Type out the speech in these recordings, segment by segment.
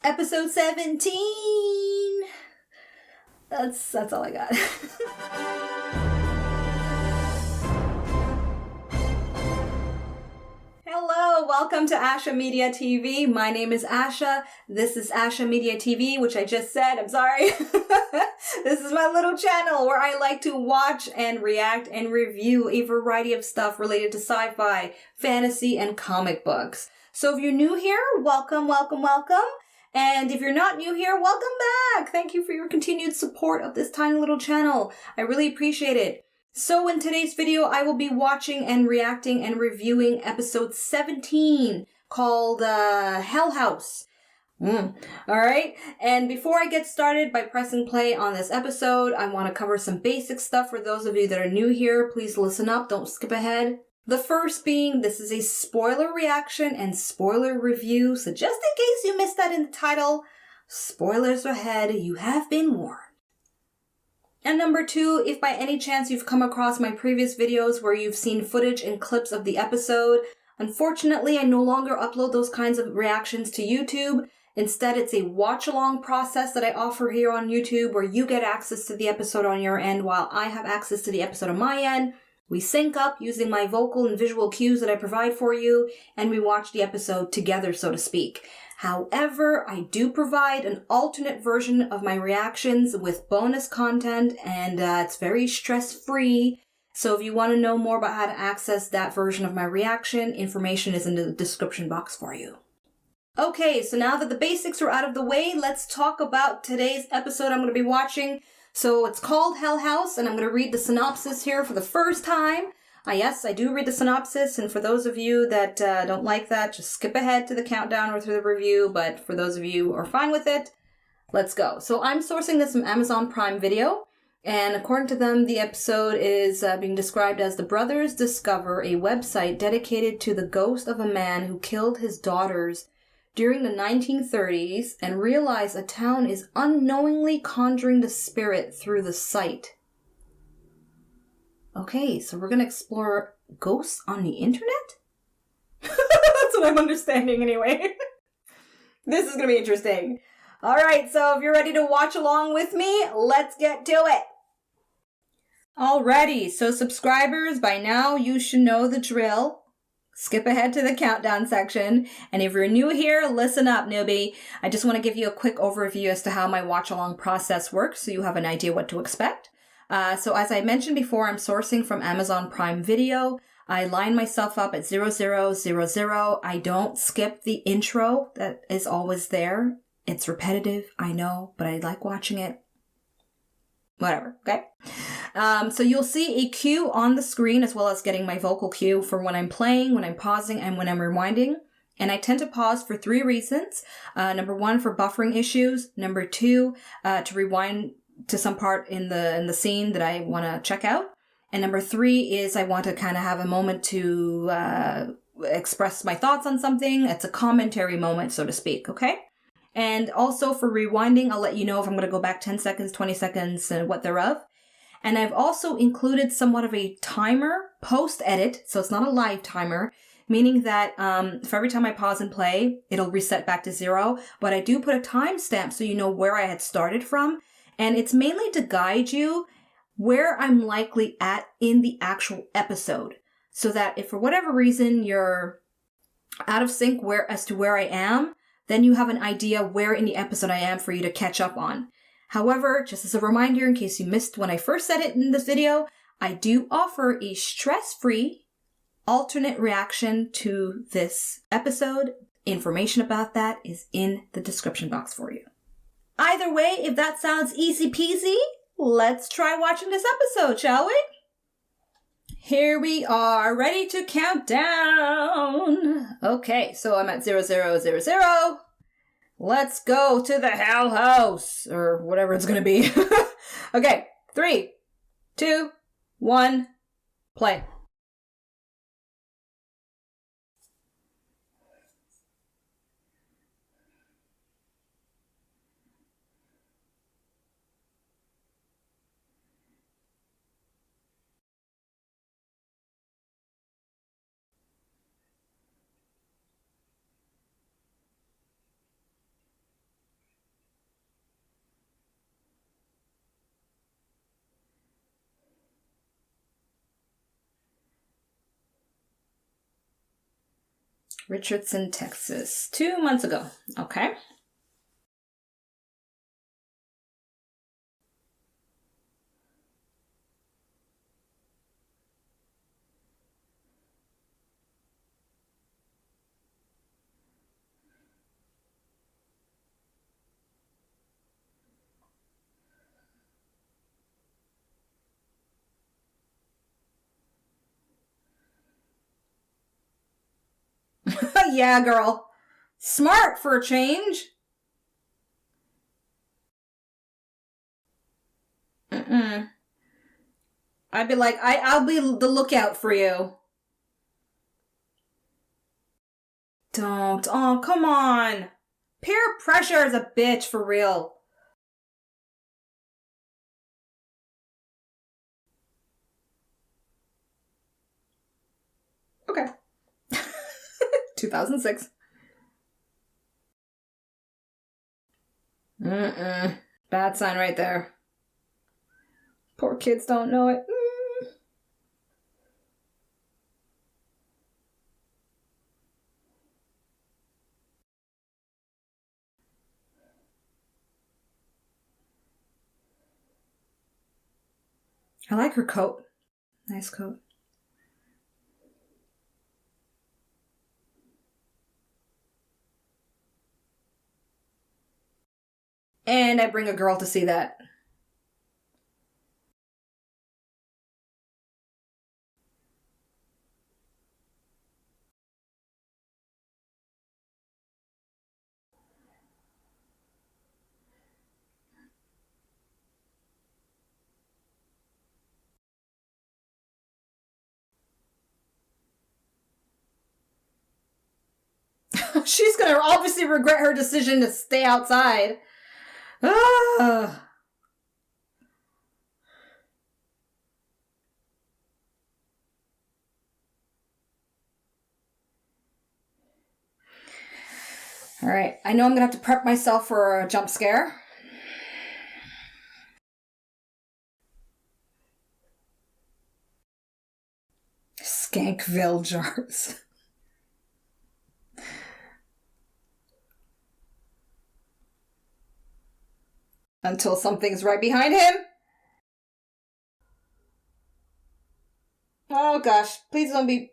Episode 17. That's all I got. Hello, welcome to Asha Media TV. My name is Asha. This is Asha Media TV, which I just said. I'm sorry. This is my little channel where I like to watch and react and review a variety of stuff related to sci-fi, fantasy, and comic books. So if you're new here, welcome, welcome, welcome. And if you're not new here, welcome back. Thank you for your continued support of this tiny little channel. I really appreciate it. So in today's video, I will be watching and reacting and reviewing episode 17 called Hell House. Alright, and before I get started by pressing play on this episode, I want to cover some basic stuff for those of you that are new here. Please listen up, don't skip ahead. The first being, this is a spoiler reaction and spoiler review, so just in case you missed that in the title, spoilers ahead, you have been warned. And number two, if by any chance you've come across my previous videos where you've seen footage and clips of the episode, unfortunately I no longer upload those kinds of reactions to YouTube. Instead, it's a watch-along process that I offer here on YouTube where you get access to the episode on your end while I have access to the episode on my end. We sync up using my vocal and visual cues that I provide for you, and we watch the episode together, so to speak. However, I do provide an alternate version of my reactions with bonus content, and it's very stress-free. So if you want to know more about how to access that version of my reaction, information is in the description box for you. Okay, so now that the basics are out of the way, let's talk about today's episode I'm going to be watching. So it's called Hell House, and I'm going to read the synopsis here for the first time. Yes, I do read the synopsis, and for those of you that don't like that, just skip ahead to the countdown or through the review, but for those of you who are fine with it, let's go. So I'm sourcing this from Amazon Prime Video, and according to them, the episode is being described as the brothers discover a website dedicated to the ghost of a man who killed his daughters during the 1930s and realize a town is unknowingly conjuring the spirit through the site. Okay, so we're going to explore ghosts on the internet? That's what I'm understanding anyway. This is going to be interesting. All right, so if you're ready to watch along with me, let's get to it. Alrighty, so subscribers, by now you should know the drill. Skip ahead to the countdown section. And if you're new here, listen up, newbie. I just want to give you a quick overview as to how my watch-along process works so you have an idea what to expect. So as I mentioned before, I'm sourcing from Amazon Prime Video. I line myself up at 0000. I don't skip the intro that is always there. It's repetitive, I know, but I like watching it. Whatever, okay? So you'll see a cue on the screen as well as getting my vocal cue for when I'm playing, when I'm pausing, and when I'm rewinding. And I tend to pause for three reasons. Number one, for buffering issues. Number two, to rewind to some part in the scene that I want to check out. And number three is I want to kind of have a moment to express my thoughts on something. It's a commentary moment, so to speak, okay? And also for rewinding, I'll let you know if I'm going to go back 10 seconds, 20 seconds, and what thereof. And I've also included somewhat of a timer post-edit, so it's not a live timer, meaning that for every time I pause and play, it'll reset back to 0. But I do put a timestamp so you know where I had started from. And it's mainly to guide you where I'm likely at in the actual episode. So that if for whatever reason you're out of sync as to where I am, then you have an idea where in the episode I am for you to catch up on. However, just as a reminder, in case you missed when I first said it in this video, I do offer a stress-free alternate reaction to this episode. Information about that is in the description box for you. Either way, if that sounds easy peasy, let's try watching this episode, shall we? Here we are, ready to count down. Okay, so I'm at 0000. Let's go to the Hell House, or whatever it's gonna be. Okay, 3, 2, 1, play. Richardson, Texas. 2 months ago. Okay. Yeah, girl. Smart for a change. Mm-mm. I'd be like, I'll be the lookout for you. Don't. Oh, come on. Peer pressure is a bitch for real. Okay. 2006. Mm-mm. Bad sign right there. Poor kids don't know it. I like her coat. Nice coat. And I bring a girl to see that. She's gonna obviously regret her decision to stay outside. Ah. All right, I know I'm gonna have to prep myself for a jump scare. Skankville jars. Until something's right behind him. Oh gosh, please don't be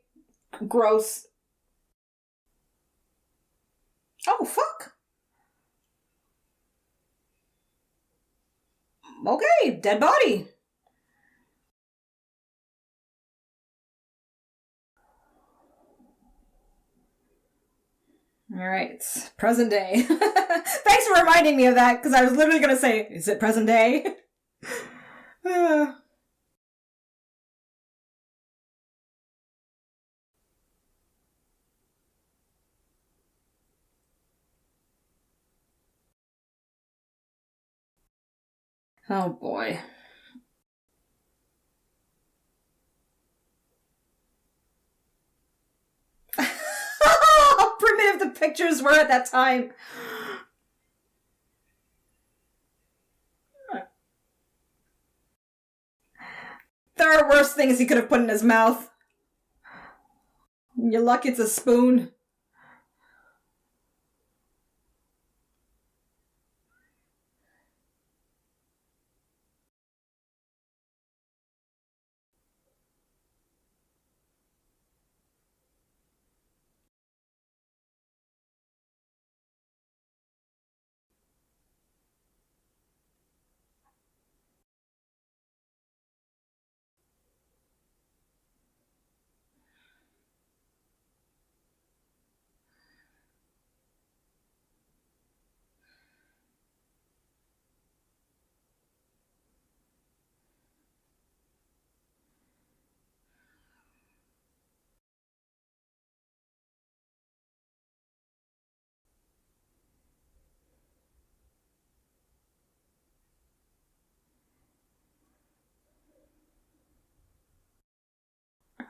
gross. Oh, fuck. Okay, dead body. All right, present day. Thanks for reminding me of that, because I was literally going to say, is it present day? Oh boy. How primitive the pictures were at that time. There are worse things he could have put in his mouth. You're lucky it's a spoon.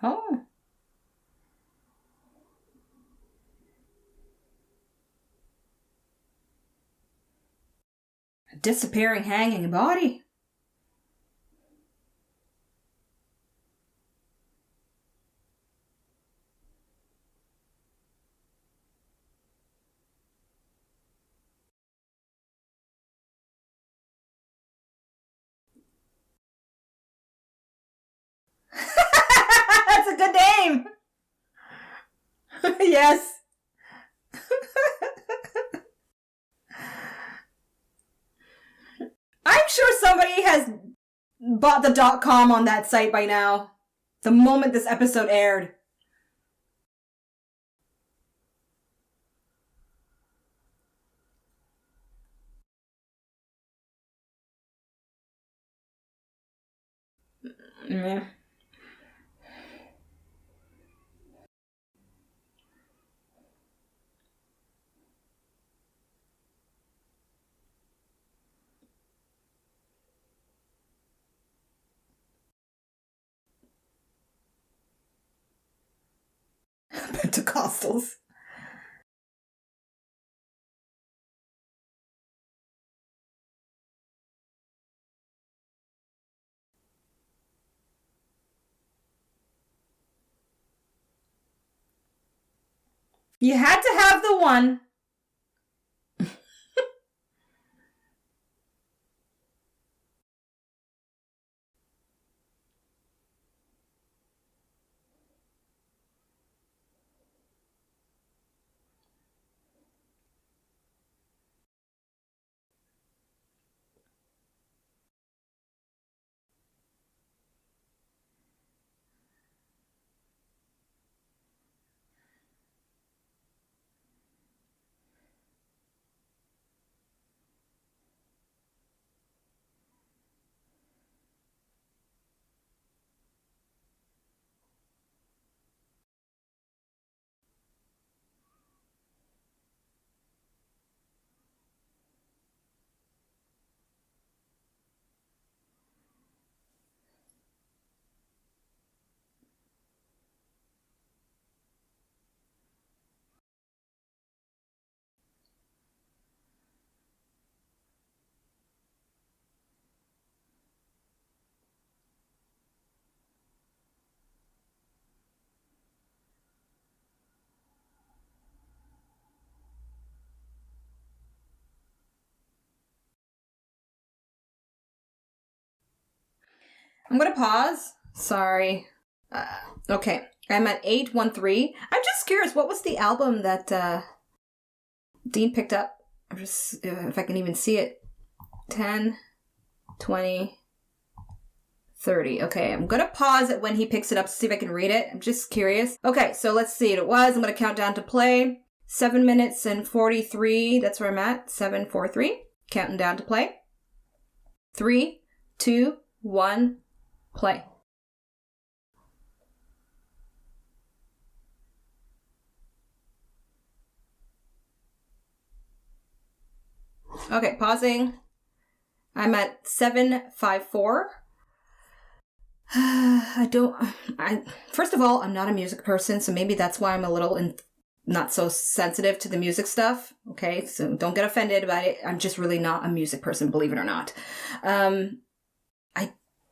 Oh. A disappearing hanging body. Yes. I'm sure somebody has bought the .com on that site by now. The moment this episode aired. Yeah. Pentecostals. You had to have the one. I'm gonna pause. Sorry. Okay. I'm at 813. I'm just curious, what was the album that Dean picked up? I'm just, if I can even see it. 10, 20, 30. Okay, I'm gonna pause it when he picks it up to see if I can read it. I'm just curious. Okay, so let's see. It was, I'm gonna count down to play. 7 minutes and 43. That's where I'm at. 7:43. Counting down to play. 3, 2, 1, play. Okay, pausing. I'm at 7:54. First of all, I'm not a music person, so maybe that's why I'm a little not so sensitive to the music stuff. Okay, so don't get offended about it. I'm just really not a music person, believe it or not. I'm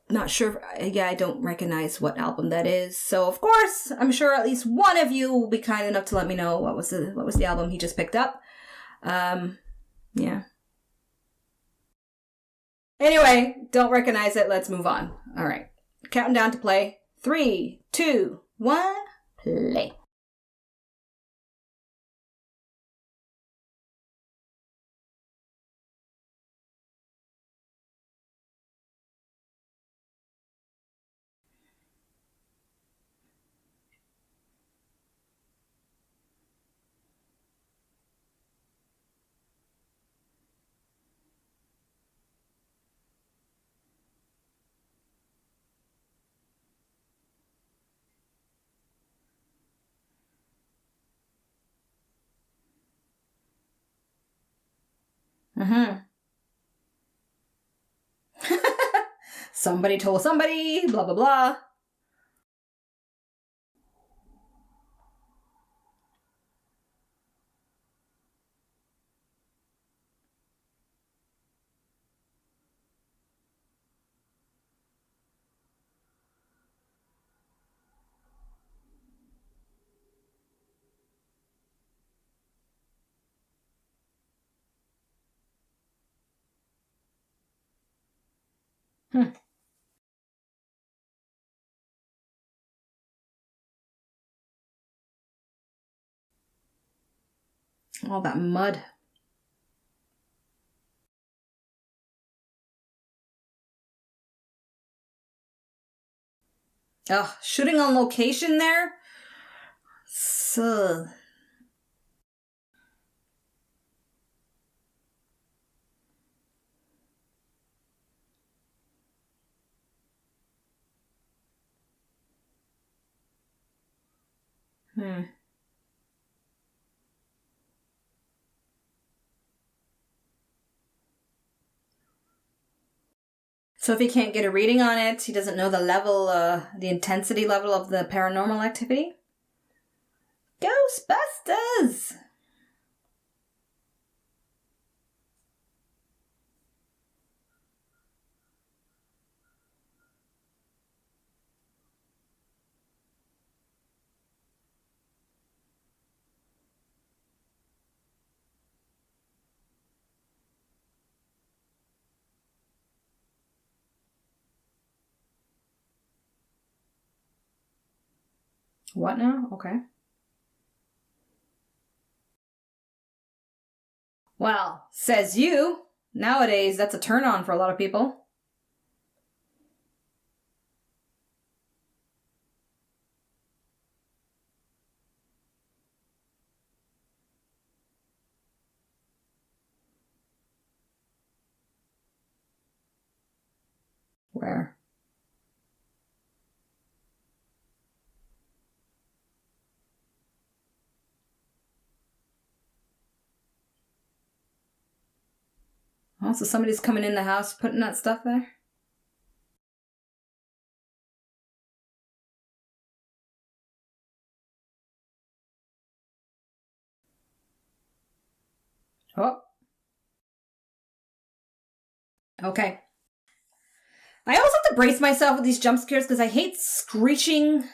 not sure. I don't recognize what album that is. So of course, I'm sure at least one of you will be kind enough to let me know what was the album he just picked up. Yeah. Anyway, don't recognize it. Let's move on. All right. Counting down to play. 3, 2, 1, play. Mm-hmm. Somebody told somebody, blah, blah, blah. Hmm. All that mud. Ugh, shooting on location there? So. So if he can't get a reading on it, he doesn't know the level, the intensity level of the paranormal activity? Ghostbusters! What now? Okay. Well, says you. Nowadays, that's a turn on for a lot of people. Where? Oh, so somebody's coming in the house putting that stuff there? Oh. Okay. I always have to brace myself with these jump scares because I hate screeching.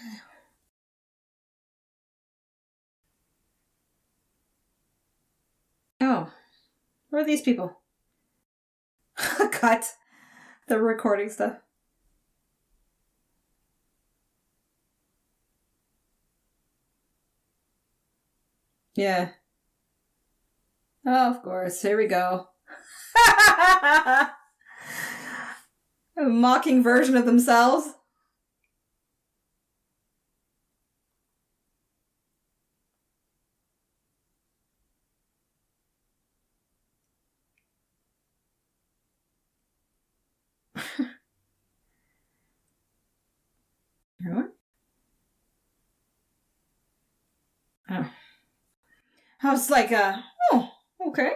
Oh. Where are these people? Cut. The recording stuff. Yeah. Oh, of course. Here we go. A mocking version of themselves. What? Oh. I was like, oh, okay.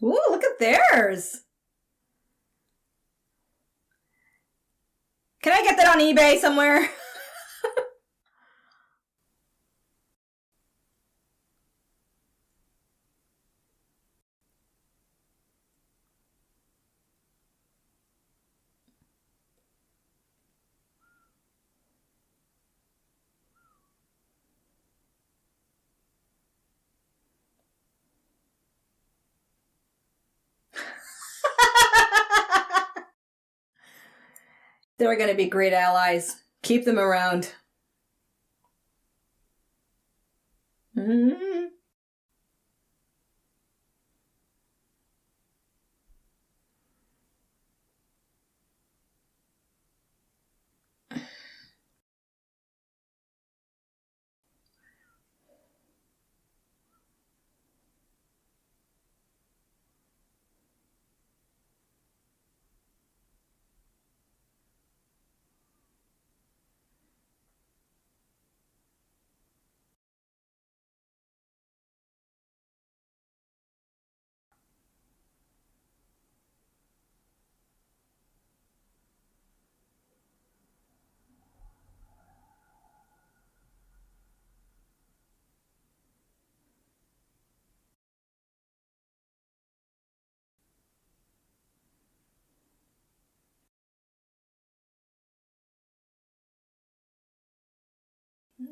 Ooh, look at theirs. Can I get that on eBay somewhere? They're going to be great allies. Keep them around. Mm-hmm.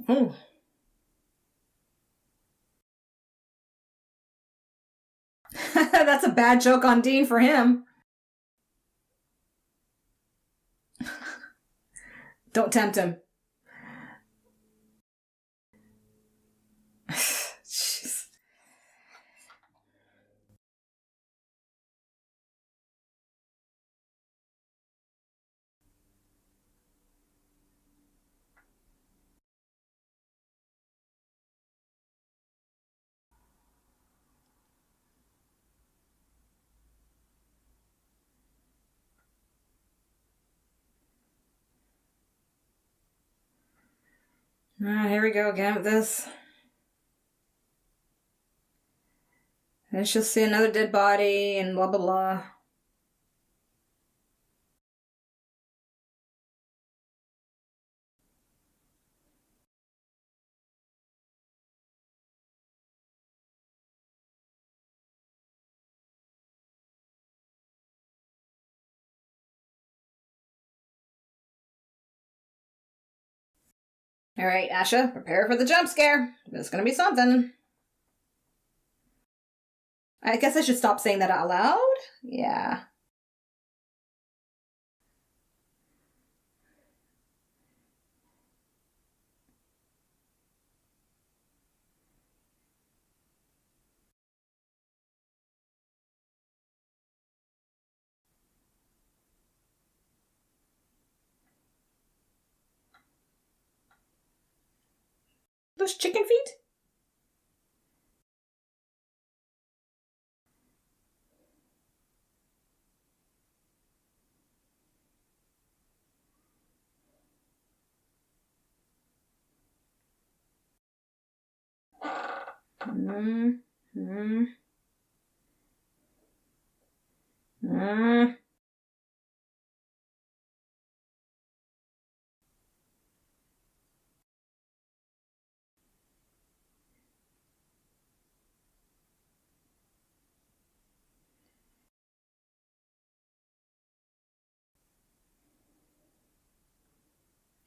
Oh. That's a bad joke on Dean for him. Don't tempt him. Jeez. Here we go again with this. And she'll see another dead body and blah, blah, blah. All right, Asha, prepare for the jump scare. There's gonna be something. I guess I should stop saying that out loud. Yeah. Those chicken feet?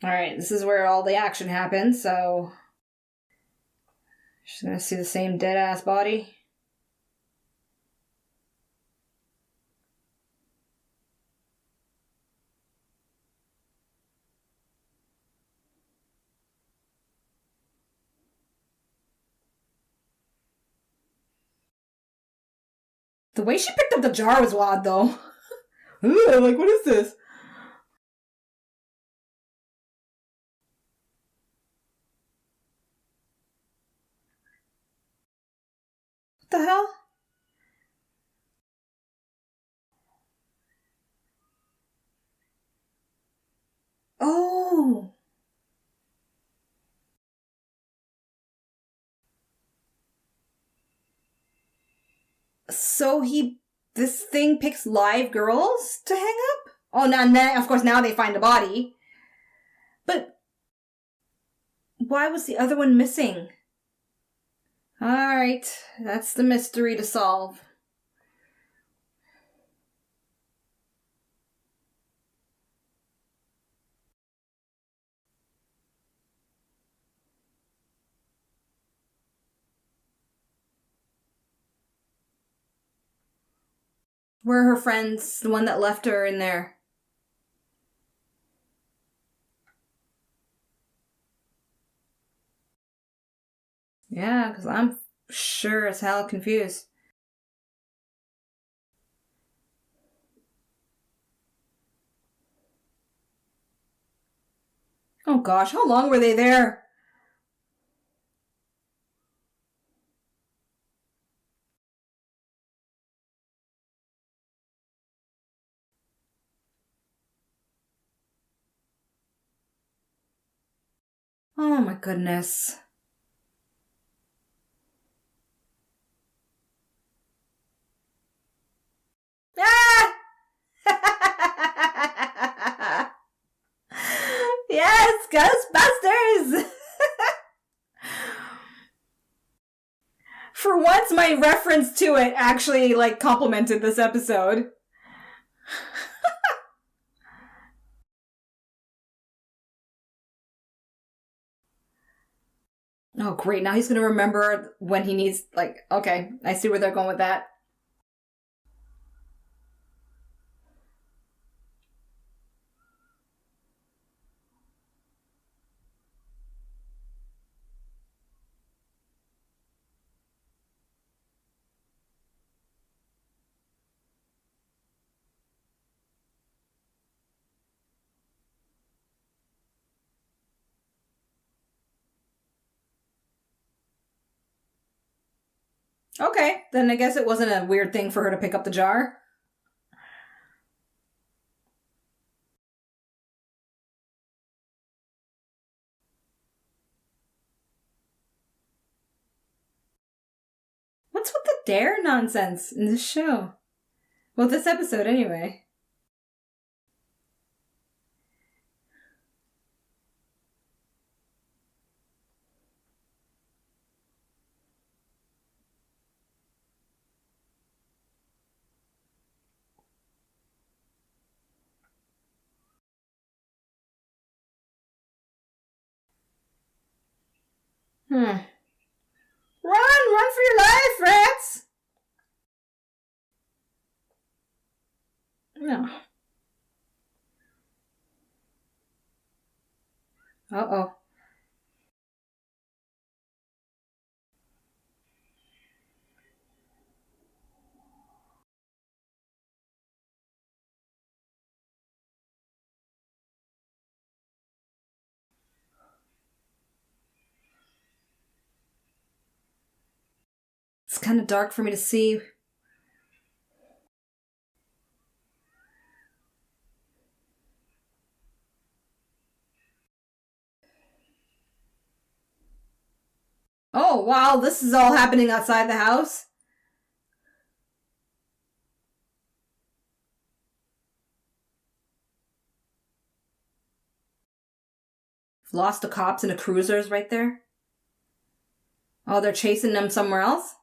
All right, this is where all the action happens, so she's gonna see the same dead-ass body. The way she picked up the jar was wild, though. Ooh, like, what is this? What the hell? Oh. So this thing picks live girls to hang up? Oh, now, of course, now they find the body. But why was the other one missing? Alright, that's the mystery to solve. Where are her friends, the one that left her in there? Yeah, because I'm sure as hell confused. Oh gosh, how long were they there? Oh my goodness. Ah! Yes, Ghostbusters! For once, my reference to it actually, complimented this episode. Oh, great. Now he's going to remember when he needs, like, okay, I see where they're going with that. Okay, then I guess it wasn't a weird thing for her to pick up the jar. What's with the dare nonsense in this show? Well, this episode, anyway. Hmm. Run for your life, rats! No. Uh-oh. It's kind of dark for me to see. Oh, wow, this is all happening outside the house? Lost the cops and the cruisers right there? Oh, they're chasing them somewhere else?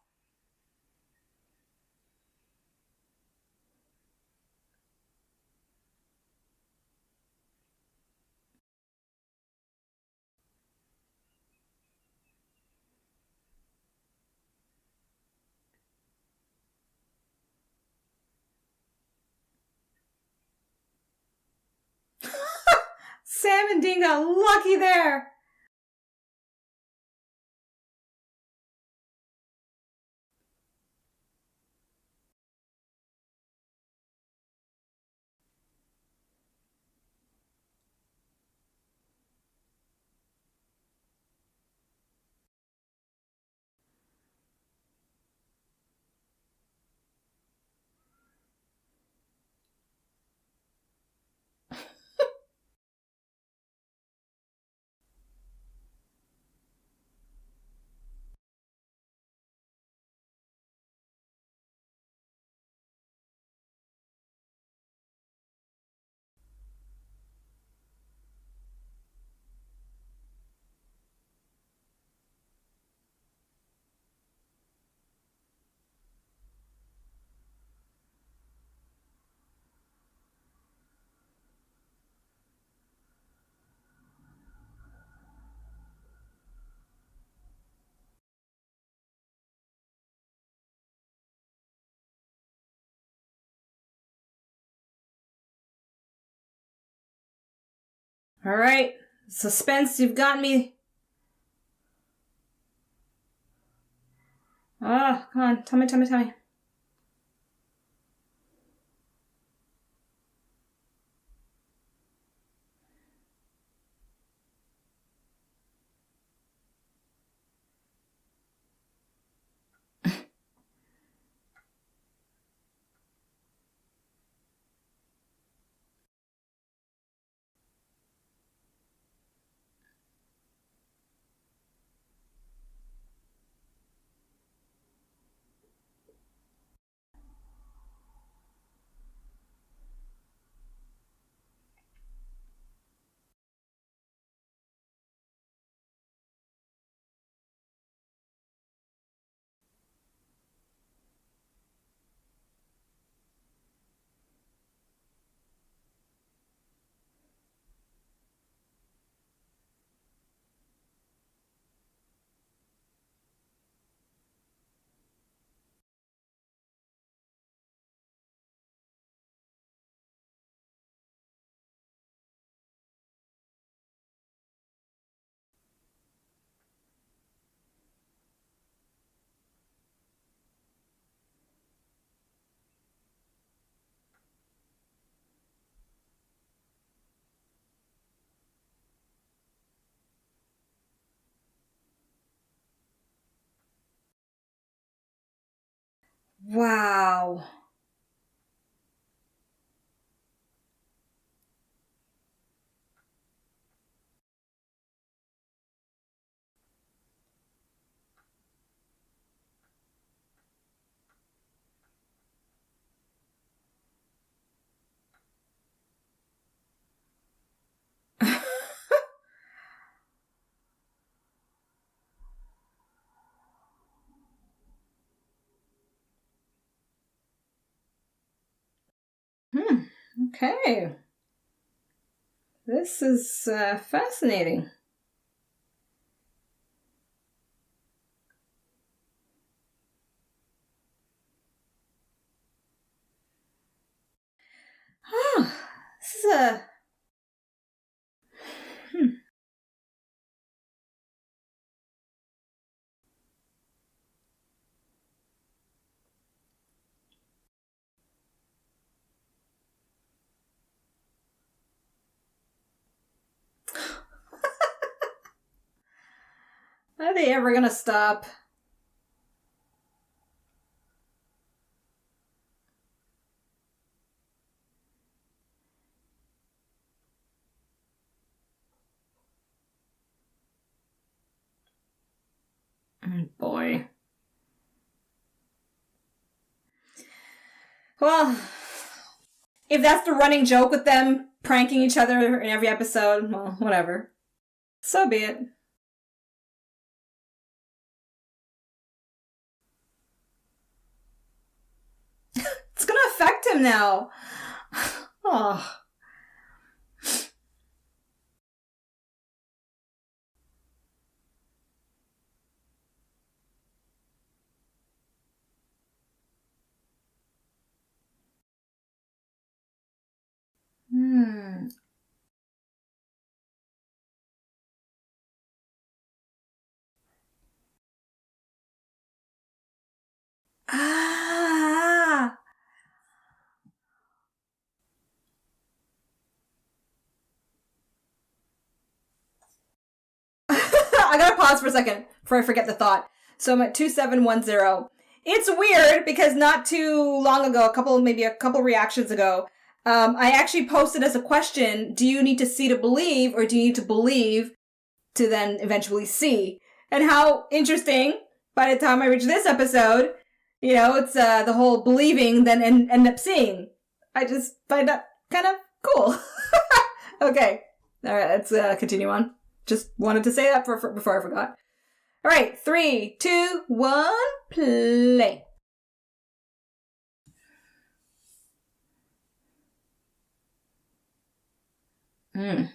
Sam and Dean got lucky there! Alright, suspense, you've got me. Ah, come on, tell me. Wow. Okay. This is fascinating. This is a... Are they ever gonna stop? Boy. Well, if that's the running joke with them pranking each other in every episode, well, whatever. So be it. It's gonna affect him now. Oh. Ah. I gotta pause for a second before I forget the thought. So I'm at 2710. It's weird because not too long ago, maybe a couple reactions ago, I actually posted as a question, do you need to see to believe, or do you need to believe to then eventually see? And how interesting, by the time I reach this episode, it's the whole believing then end up seeing. I just find that kind of cool. Okay. All right, let's continue on. Just wanted to say that before I forgot. All right, 3, 2, 1, play. Mm.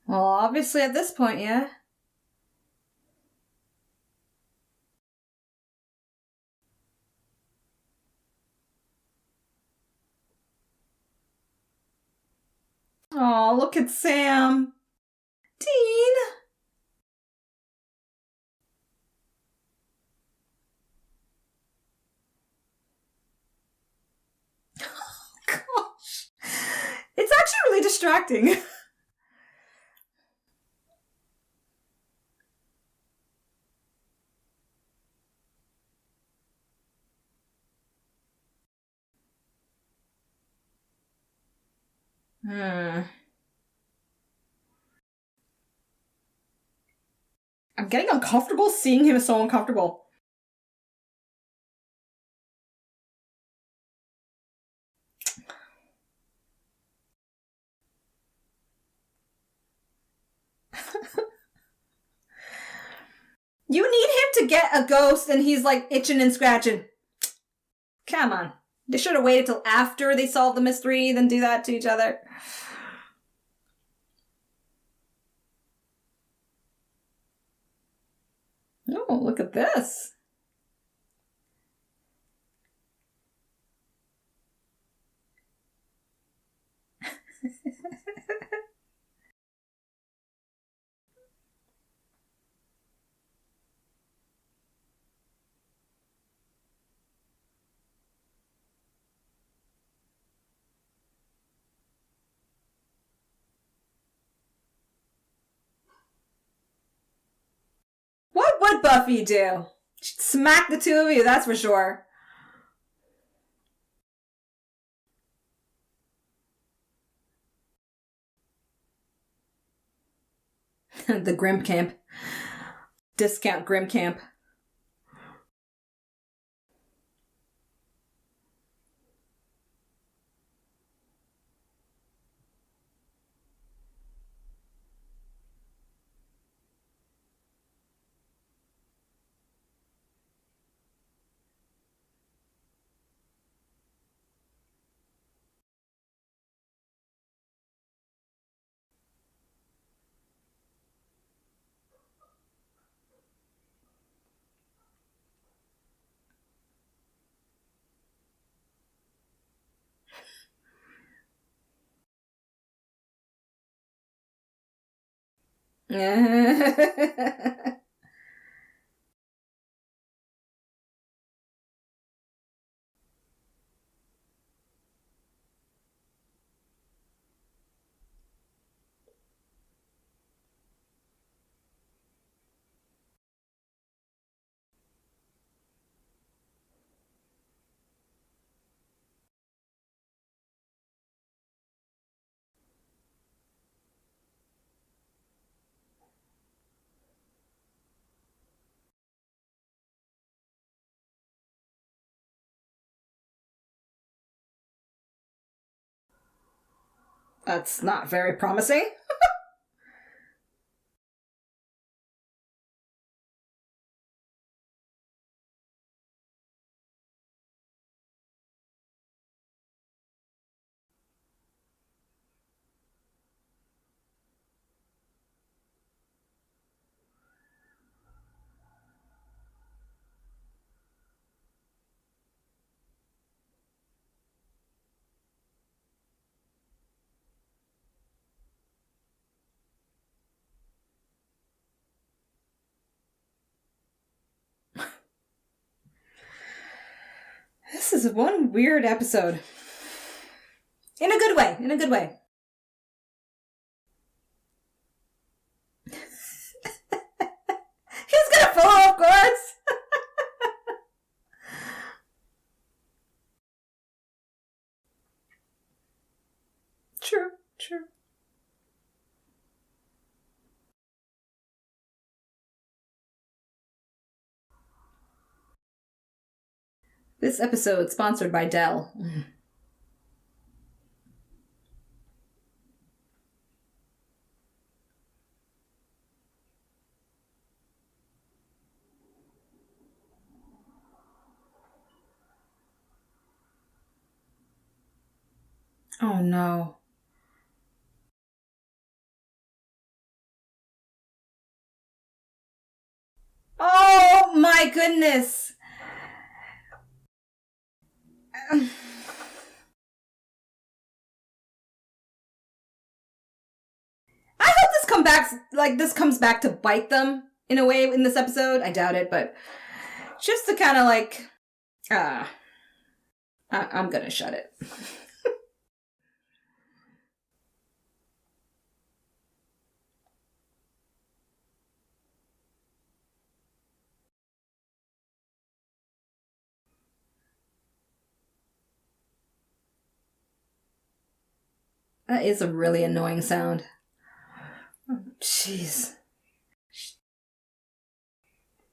Well, obviously at this point, yeah. Oh, look at Sam. Dean. Gosh. It's actually really distracting. I'm getting uncomfortable seeing him so uncomfortable. You need him to get a ghost and he's like itching and scratching. Come on. They should have waited till after they solved the mystery, then do that to each other. Oh, look at this. would Buffy do? She'd smack the two of you, that's for sure. The Grim Camp. Discount Grim Camp. That's not very promising. This is one weird episode. In a good way. In a good way. He's gonna fall, of course. True, true. This episode sponsored by Dell. Oh no. Oh my goodness. I hope this comes back to bite them in a way in this episode. I doubt it, but just to kind of like, I'm gonna shut it. That is a really annoying sound. Jeez.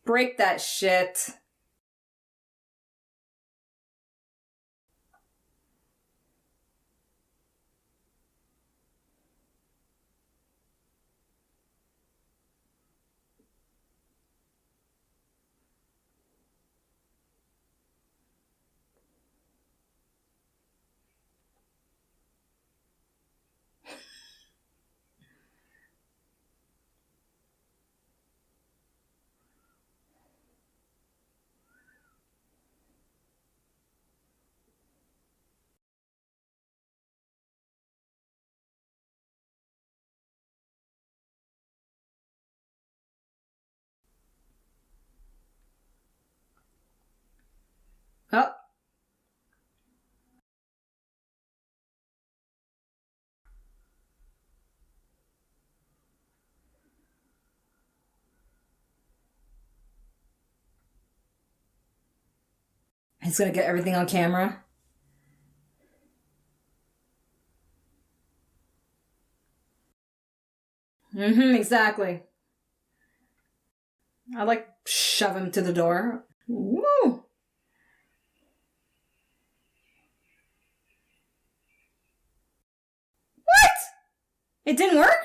Break that shit. He's gonna get everything on camera. Exactly. I like shove him to the door. Woo! What? It didn't work?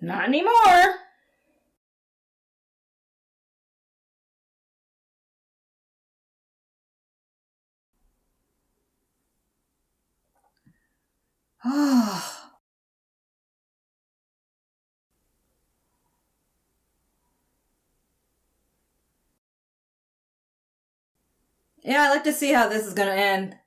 Not anymore. Oh. Yeah, I like to see how this is gonna end.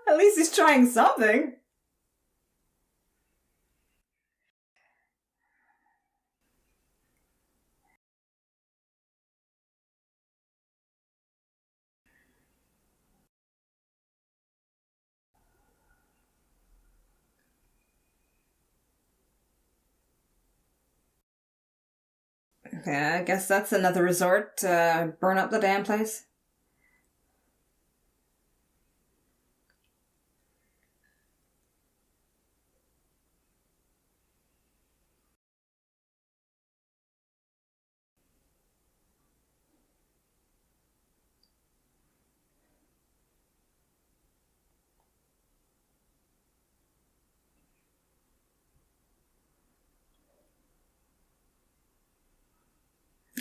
At least he's trying something. Okay, I guess that's another resort to burn up the damn place.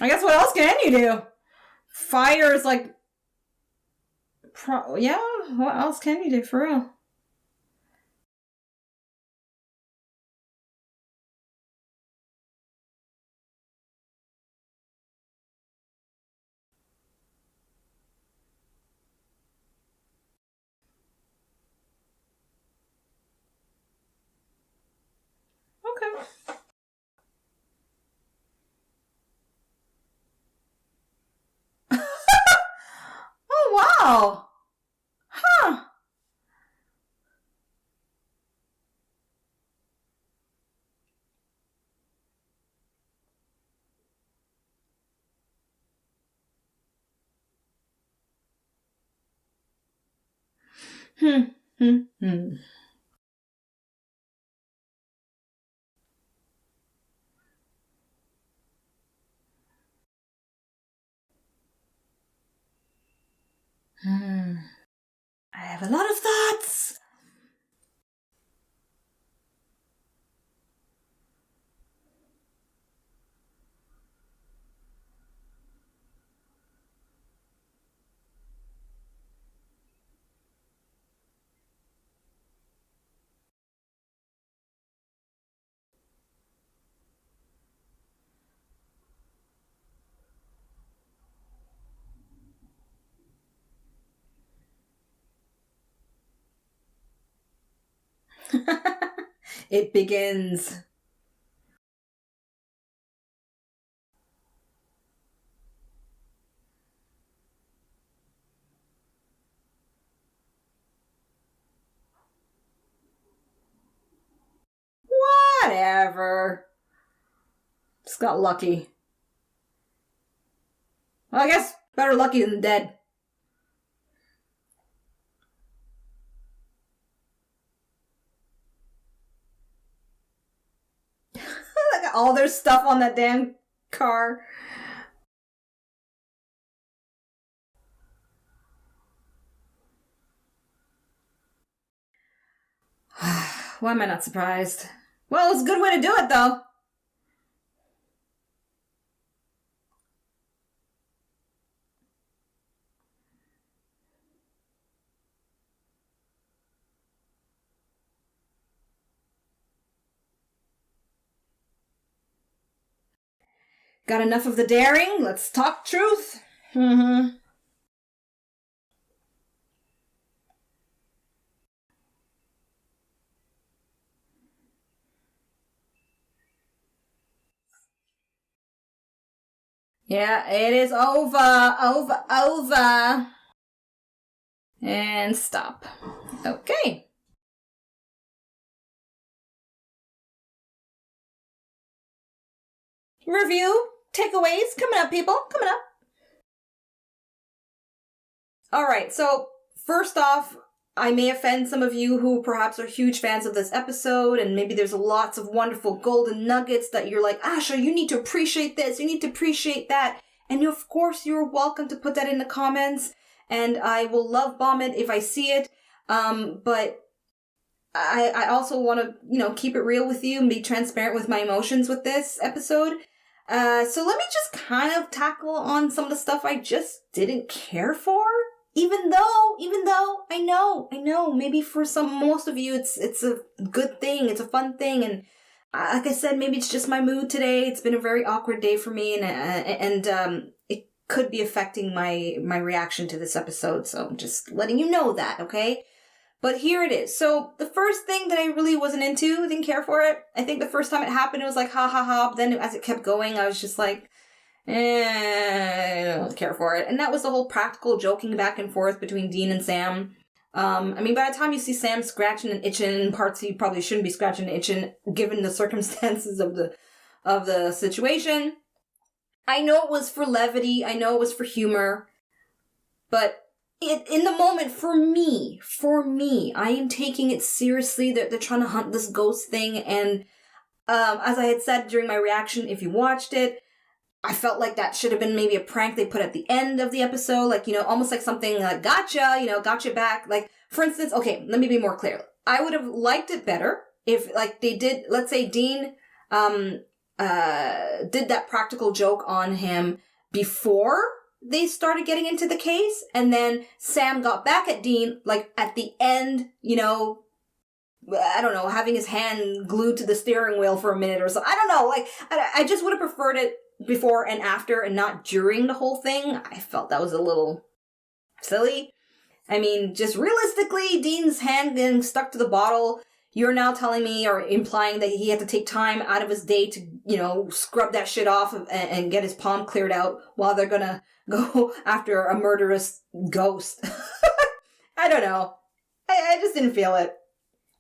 I guess what else can you do? Fire is like... yeah, what else can you do for real? Okay. Oh, wow. Huh. Hmm. Hmm. Hmm. Hmm. I have a lot of thoughts. It begins. Whatever. Just got lucky. Well, I guess better lucky than dead. They got all their stuff on that damn car. Why am I not surprised? Well, it's a good way to do it, though. Got enough of the daring? Let's talk truth. Mm-hmm. Yeah, it is over. And stop. Okay. Review, takeaways, coming up, people, coming up. All right, so first off, I may offend some of you who perhaps are huge fans of this episode, and maybe there's lots of wonderful golden nuggets that you're like, Asha, you need to appreciate this, you need to appreciate that. And of course, you're welcome to put that in the comments, and I will love bomb it if I see it. But I also want to, keep it real with you and be transparent with my emotions with this episode. So let me just kind of tackle on some of the stuff I just didn't care for. Even though I know, maybe for most of you, it's a good thing, it's a fun thing, and like I said, maybe it's just my mood today. It's been a very awkward day for me, and it could be affecting my reaction to this episode. So I'm just letting you know that, okay? But here it is. So the first thing that I really wasn't into, didn't care for it. I think the first time it happened, it was like ha ha ha. But then as it kept going, I was just like, I don't care for it. And that was the whole practical joking back and forth between Dean and Sam. By the time you see Sam scratching and itching in parts he probably shouldn't be scratching and itching, given the circumstances of the situation. I know it was for levity. I know it was for humor. But in the moment, for me, I am taking it seriously. They're trying to hunt this ghost thing. And as I had said during my reaction, if you watched it, I felt like that should have been maybe a prank they put at the end of the episode, like, almost like something like, gotcha, gotcha back. Like, for instance, okay, let me be more clear. I would have liked it better if, like, they did, let's say Dean did that practical joke on him before they started getting into the case, and then Sam got back at Dean, like, at the end, I don't know, having his hand glued to the steering wheel for a minute or so. I don't know, like, I just would have preferred it before and after and not during the whole thing. I felt that was a little silly. I mean, just realistically, Dean's hand getting stuck to the bottle, you're now telling me or implying that he had to take time out of his day to, scrub that shit off and get his palm cleared out while they're gonna go after a murderous ghost. I don't know. I just didn't feel it.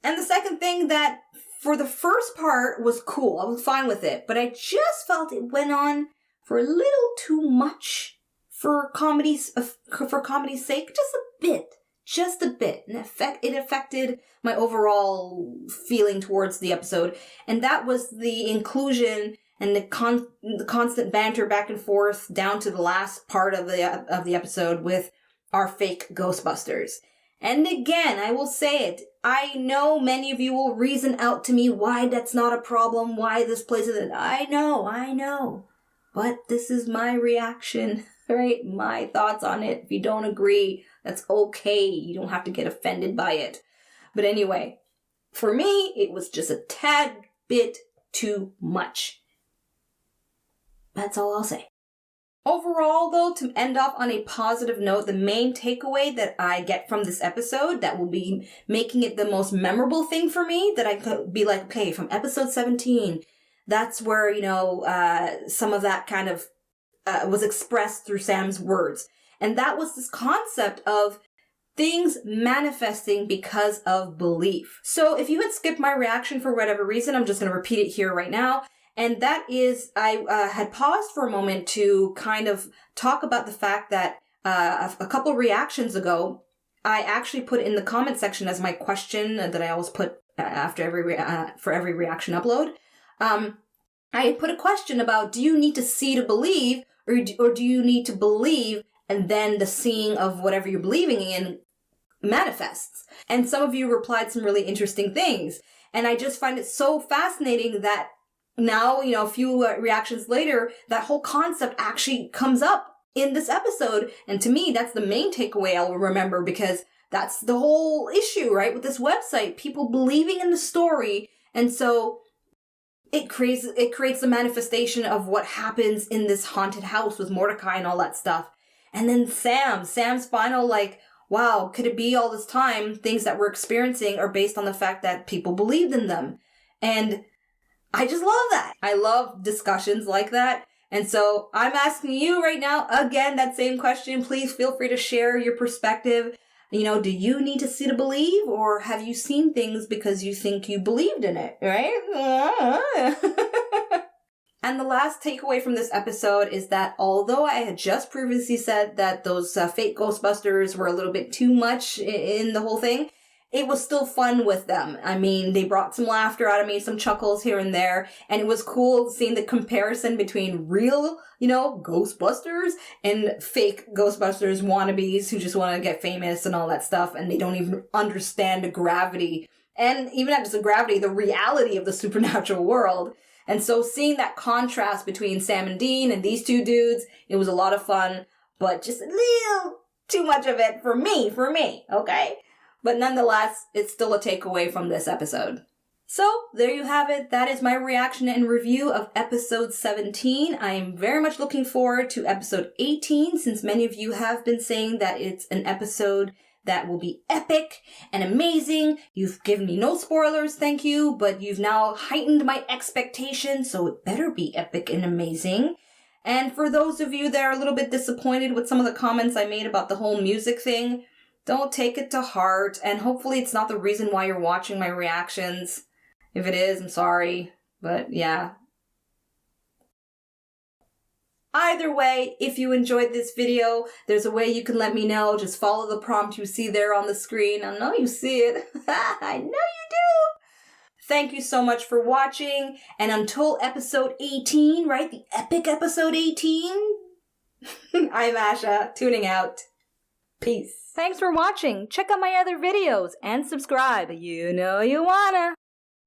And the second thing that for the first part was cool. I was fine with it. But I just felt it went on for a little too much for comedy's sake. Just a bit. And it affected my overall feeling towards the episode. And that was the inclusion and the constant banter back and forth down to the last part of the episode with our fake Ghostbusters. And again, I will say it. I know many of you will reason out to me why that's not a problem, why this place isn't. I know. But this is my reaction, right? My thoughts on it. If you don't agree, that's okay. You don't have to get offended by it. But anyway, for me, it was just a tad bit too much. That's all I'll say. Overall, though, to end off on a positive note, the main takeaway that I get from this episode that will be making it the most memorable thing for me, that I could be like, okay, from episode 17, that's where, some of that kind of was expressed through Sam's words. And that was this concept of things manifesting because of belief. So if you had skipped my reaction for whatever reason, I'm just going to repeat it here right now. And that is, I had paused for a moment to kind of talk about the fact that a couple reactions ago, I actually put in the comment section as my question that I always put after for every reaction upload. I had put a question about, do you need to see to believe, or do you need to believe and then the seeing of whatever you're believing in manifests? And some of you replied some really interesting things. And I just find it so fascinating that now, a few reactions later, that whole concept actually comes up in this episode. And to me, that's the main takeaway I'll remember, because that's the whole issue, right? With this website, people believing in the story. And so it creates the manifestation of what happens in this haunted house with Mordecai and all that stuff. And then Sam's final, like, wow, could it be all this time things that we're experiencing are based on the fact that people believed in them? And I just love that. I love discussions like that. And so I'm asking you right now, again, that same question. Please feel free to share your perspective. You know, do you need to see to believe, or have you seen things because you think you believed in it, right? And the last takeaway from this episode is that although I had just previously said that those fake Ghostbusters were a little bit too much in the whole thing, it was still fun with them. I mean, they brought some laughter out of me, some chuckles here and there, and it was cool seeing the comparison between real, Ghostbusters and fake Ghostbusters wannabes who just want to get famous and all that stuff, and they don't even understand the gravity, and even not just the gravity, the reality of the supernatural world. And so seeing that contrast between Sam and Dean and these two dudes, it was a lot of fun, but just a little too much of it for me, okay? But nonetheless, it's still a takeaway from this episode. So, there you have it. That is my reaction and review of episode 17. I am very much looking forward to episode 18, since many of you have been saying that it's an episode that will be epic and amazing. You've given me no spoilers, thank you, but you've now heightened my expectations, so it better be epic and amazing. And for those of you that are a little bit disappointed with some of the comments I made about the whole music thing, don't take it to heart, and hopefully it's not the reason why you're watching my reactions. If it is, I'm sorry, but yeah. Either way, if you enjoyed this video, there's a way you can let me know. Just follow the prompt you see there on the screen. I know you see it. I know you do. Thank you so much for watching, and until episode 18, right? The epic episode 18? I'm Asha, tuning out. Peace. Thanks for watching. Check out my other videos and subscribe. You know you wanna.